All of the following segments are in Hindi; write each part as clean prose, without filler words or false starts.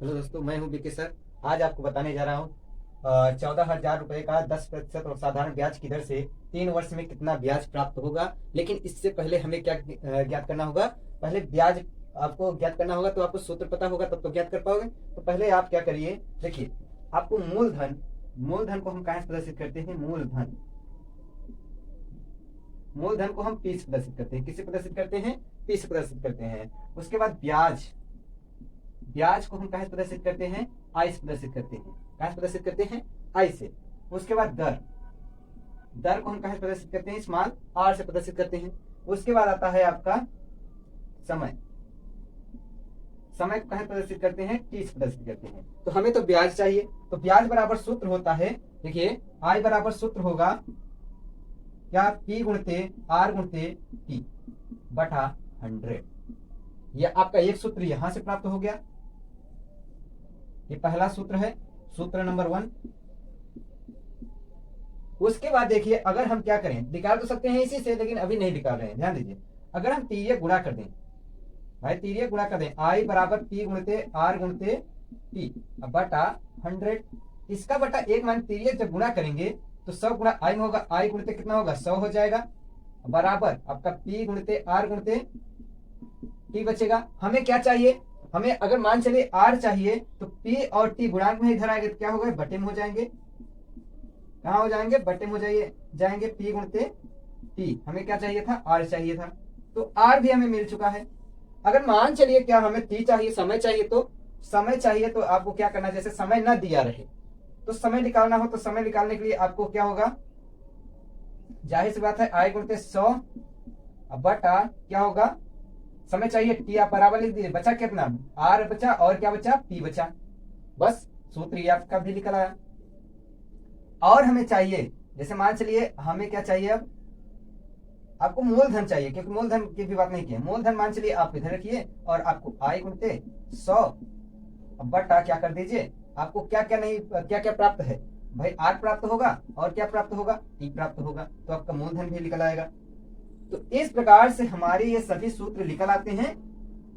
हेलो दोस्तों, मैं हूं बीके सर। आज आपको बताने जा रहा हूं 14,000 रुपए का 10% और साधारण ब्याज की दर से 3 वर्ष में कितना ब्याज प्राप्त होगा। लेकिन इससे पहले हमें क्या ज्ञात करना होगा। पहले ब्याज आपको ज्ञात करना होगा, तो आपको सूत्र पता होगा तब तो ज्ञात कर पाओगे। तो पहले आप क्या करिए, देखिए आपको मूलधन को हम कहाँ से प्रदर्शित करते हैं। मूलधन को हम पी से प्रदर्शित करते हैं। किससे प्रदर्शित करते हैं? पी से प्रदर्शित करते हैं। उसके बाद ब्याज को हम कहाँ से प्रदर्शित करते हैं? आई से प्रदर्शित करते हैं। कहाँ से प्रदर्शित करते हैं? आई से। उसके बाद दर को हम कहाँ से प्रदर्शित करते हैं? स्मॉल आर से प्रदर्शित करते हैं। उसके बाद आता है आपका समय को कहाँ प्रदर्शित करते हैं? टी से प्रदर्शित करते हैं। तो हमें तो ब्याज चाहिए, तो ब्याज बराबर सूत्र होता है, देखिए आई बराबर सूत्र होगा क्या? पी गुणते आर गुणते टी बटा 100। यह आपका एक सूत्र यहां से प्राप्त हो गया। ये पहला सूत्र है, सूत्र नंबर 1। उसके बाद देखिए, अगर हम क्या करें, निकाल तो सकते हैं इसी से, लेकिन अभी नहीं निकाल रहे हैं, ध्यान दीजिए। अगर हम तीर्यक गुणा कर दें, तीर्यक गुणा कर दें, आई बराबर पी गुणते आर गुणते टी बटा 100। इसका बटा 1 मान तीर्यक जब गुणा करेंगे तो 100 गुणा आई में होगा, आई गुणते कितना होगा? 100 हो जाएगा, बराबर आपका पी गुणते आर गुणते टी बचेगा। हमें क्या चाहिए? हमें अगर मान चलिए आर चाहिए, तो पी और टी गुणांक में इधर आएंगे तो क्या होगा? बटे में हो जाएंगे। कहाँ हो जाएंगे? बटे में हो जाएंगे। पी गुणते टी हमें क्या चाहिए था? आर चाहिए था, तो आर भी हमें मिल चुका है। अगर मान चलिए क्या हमें टी चाहिए, समय चाहिए, तो आपको क्या करना है? जैसे समय न दिया रहे तो समय निकालना हो, तो समय निकालने के लिए आपको क्या होगा? जाहिर सी बात है, आई गुणते 100 बटा क्या होगा? समय चाहिए टी, आप बराबर लिख दीजिए। बचा कितना? आर बचा और क्या बचा? पी बचा। बस सूत्र ये आपका भी निकल आया। और हमें चाहिए, जैसे मान चलिए हमें क्या चाहिए, अब आपको मूलधन चाहिए, क्योंकि मूलधन की भी बात नहीं की है। मूलधन मान चलिए आप इधर रखिए, और आपको आई गुणते 100 बटा क्या कर दीजिए, आपको क्या क्या प्राप्त है भाई? आर प्राप्त होगा, और क्या प्राप्त होगा? टी प्राप्त होगा, तो आपका मूलधन भी निकल आएगा। तो इस प्रकार से हमारे ये सभी सूत्र निकल आते हैं।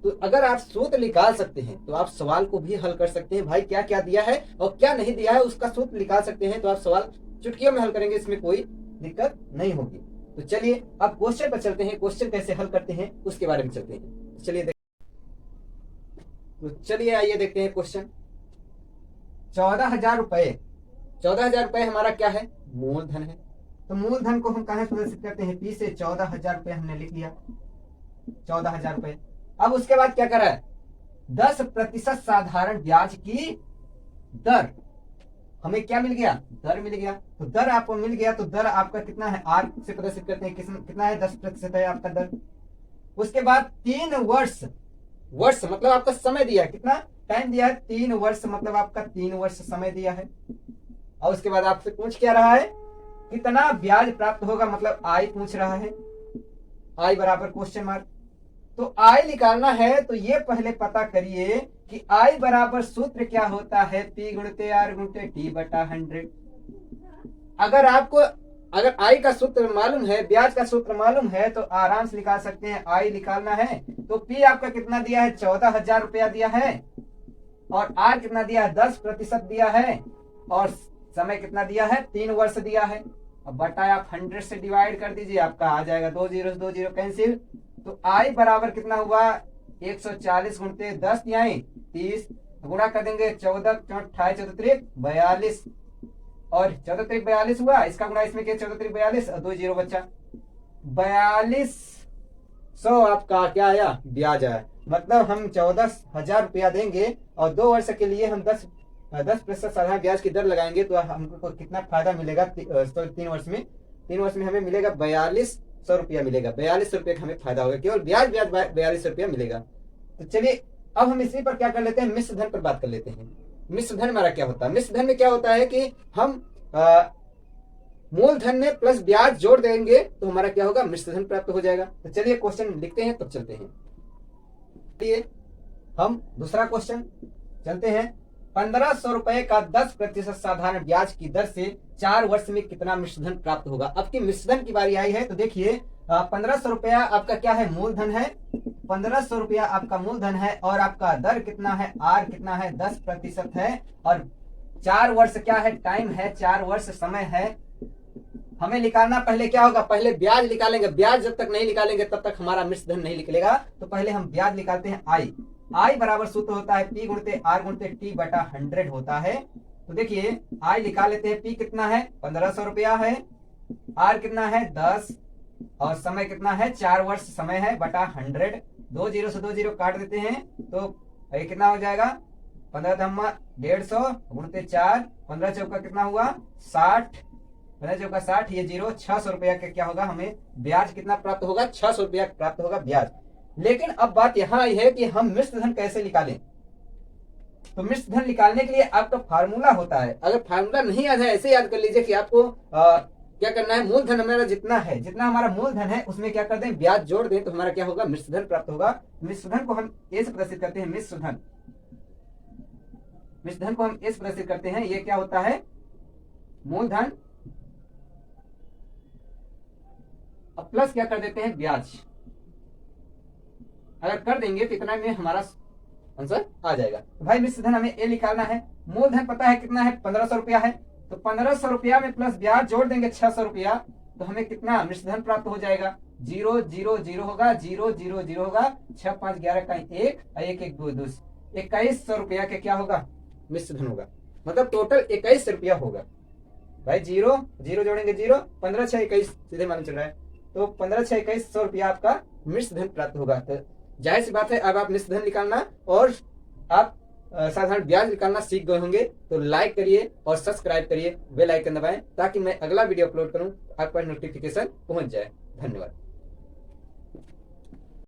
तो अगर आप सूत्र निकाल सकते हैं तो आप सवाल को भी हल कर सकते हैं। भाई क्या क्या दिया है और क्या नहीं दिया है उसका सूत्र निकाल सकते हैं, तो आप सवाल चुटकियों में हल करेंगे, इसमें कोई दिक्कत नहीं होगी। तो चलिए अब क्वेश्चन पर चलते हैं। क्वेश्चन कैसे हल करते हैं उसके बारे में चलते हैं। चलिए आइए देखते हैं क्वेश्चन। 14,000 रुपए हमारा क्या है? मूलधन है। तो मूलधन को हम कहां प्रदर्शित करते हैं? पी से। 14,000 रुपए हमने लिख लिया, 14,000 रुपए। अब उसके बाद क्या करा है? 10% साधारण ब्याज की दर हमें क्या मिल गया? दर मिल गया। तो दर आपको मिल गया, तो दर आपका कितना है? आर से प्रदर्शित करते हैं। कितना है? 10% है आपका दर। उसके बाद 3 वर्ष मतलब आपका समय दिया है, कितना टाइम दिया है? 3 वर्ष मतलब आपका 3 वर्ष समय दिया है। और उसके बाद आपसे पूछ क्या रहा है? कितना ब्याज प्राप्त होगा, मतलब आई पूछ रहा है। आई बराबर क्वेश्चन मार्क। तो आई निकालना है, तो ये पहले पता करिए कि आई बराबर सूत्र क्या होता है? पी गुणते आर गुणते टी बटा 100। अगर आई का सूत्र मालूम है, ब्याज का सूत्र मालूम है, तो आराम से निकाल सकते हैं। आई निकालना है तो पी आपका कितना दिया है? 14,000 रुपया दिया है, और आर कितना दिया है? 10% दिया है, और समय कितना दिया है? 3 वर्ष दिया है। अब बटा आप 100 से डिवाइड कर दीजिए, आपका आ जाएगा 2 जीरो 2 जीरो कैंसिल। तो आई बराबर कितना हुआ? 140 गुणते 10 दिया 30, गुणा कर देंगे 14 28 14 42, और 14 42 हुआ, इसका गुणा इसमें किया 14 42, और 2 जीरो बचा 4200। आपका क्या आया? ब्याज आया। मतलब हम 14,000 रुपया देंगे और 2 वर्ष के लिए हम 10% साधारण ब्याज की दर लगाएंगे, तो हमको कितना फायदा मिलेगा? 3 वर्ष में हमें मिलेगा 4200 रुपया मिलेगा। 4200 रुपये का हमें फायदा होगा, केवल ब्याज 4200 रुपया मिलेगा। तो चलिए अब हम इसी पर क्या कर लेते हैं? मिश्र धन पर बात कर लेते हैं। मिश्र धन हमारा क्या होता है? मिश्र धन में क्या होता है कि हम मूलधन में प्लस ब्याज जोड़ देंगे तो हमारा क्या होगा? मिश्र धन प्राप्त हो जाएगा। तो चलिए क्वेश्चन लिखते हैं, तब चलते हैं। हम दूसरा क्वेश्चन चलते हैं। 1500 रुपए का 10% साधारण ब्याज की दर से 4 वर्ष में कितना मिश्रधन प्राप्त होगा। अब की मिश्रधन की बारी आई है। तो देखिए 1500 रुपया आपका क्या है, मूलधन है। 1500 रुपया आपका मूलधन है और आपका दर कितना है, आर कितना है, 10% है। और 4 वर्ष क्या है, टाइम है, 4 वर्ष समय है। हमें निकालना पहले क्या होगा, पहले ब्याज निकालेंगे। ब्याज जब तक नहीं निकालेंगे तब तक हमारा मिश्रधन नहीं निकलेगा। तो पहले हम ब्याज निकालते हैं। आई बराबर सूत्र होता है P गुणित R गुणित T बटा 100 होता है। तो देखिए आई निकाल लेते हैं। P कितना है, 1500 रुपया है। R कितना है, 10, और समय कितना है, 4 वर्ष समय है, बटा 100। 2 जीरो से 2 जीरो काट देते हैं तो ये कितना हो जाएगा, 15 धम्मा 150 गुणित 4, 15 चौका कितना हुआ 60, 15 चौका 60, ये जीरो, 600 रुपया का क्या होगा, हमें ब्याज कितना प्राप्त होगा, 600 रुपया प्राप्त होगा ब्याज। लेकिन अब बात यहाँ आई है कि हम मिश्रधन कैसे निकालें। तो मिश्रधन निकालने के लिए आपका फार्मूला होता है। अगर फार्मूला नहीं याद है, ऐसे याद कर लीजिए कि आपको क्या करना है, मूलधन हमारा जितना है, जितना हमारा मूलधन है उसमें क्या कर दें, ब्याज जोड़ दें, तो हमारा क्या होगा, मिश्रधन प्राप्त होगा। मिश्रधन को हम ए से प्रदर्शित करते हैं, मिश्रधन को हम ए से प्रदर्शित करते हैं। ये क्या होता है, मूलधन अब प्लस क्या कर देते हैं, ब्याज। अगर कर देंगे तो इतना में हमारा आंसर आ जाएगा। तो भाई मिश्रधन हमें ए निकालना है। मूलधन पता है कितना है, 1500 रुपया है। तो 1500 रुपया में प्लस ब्याज जोड़ देंगे 600 रुपया, तो हमें कितना मिश्रधन प्राप्त हो जाएगा, 0 0 0 होगा, 0 0 0 होगा, 6 5 11 का 1 और 1 1 2 2, 2100 रुपया का क्या होगा, मिश्रधन होगा। मतलब टोटल 21 रुपया होगा। भाई 0 0 जोड़ेंगे 0, 15 6 21 सीधे मालूम चल रहा है। तो 15 6 2100 रुपया आपका मिश्रधन प्राप्त होगा। तो जाहिर सी बात है, अब आप मिश्रधन निकालना और आप साधारण ब्याज निकालना सीख गए होंगे। तो लाइक करिए और सब्सक्राइब करिए, बेल आइकन दबाएं ताकि मैं अगला वीडियो अपलोड करूं आपका नोटिफिकेशन पहुंच जाए। धन्यवाद।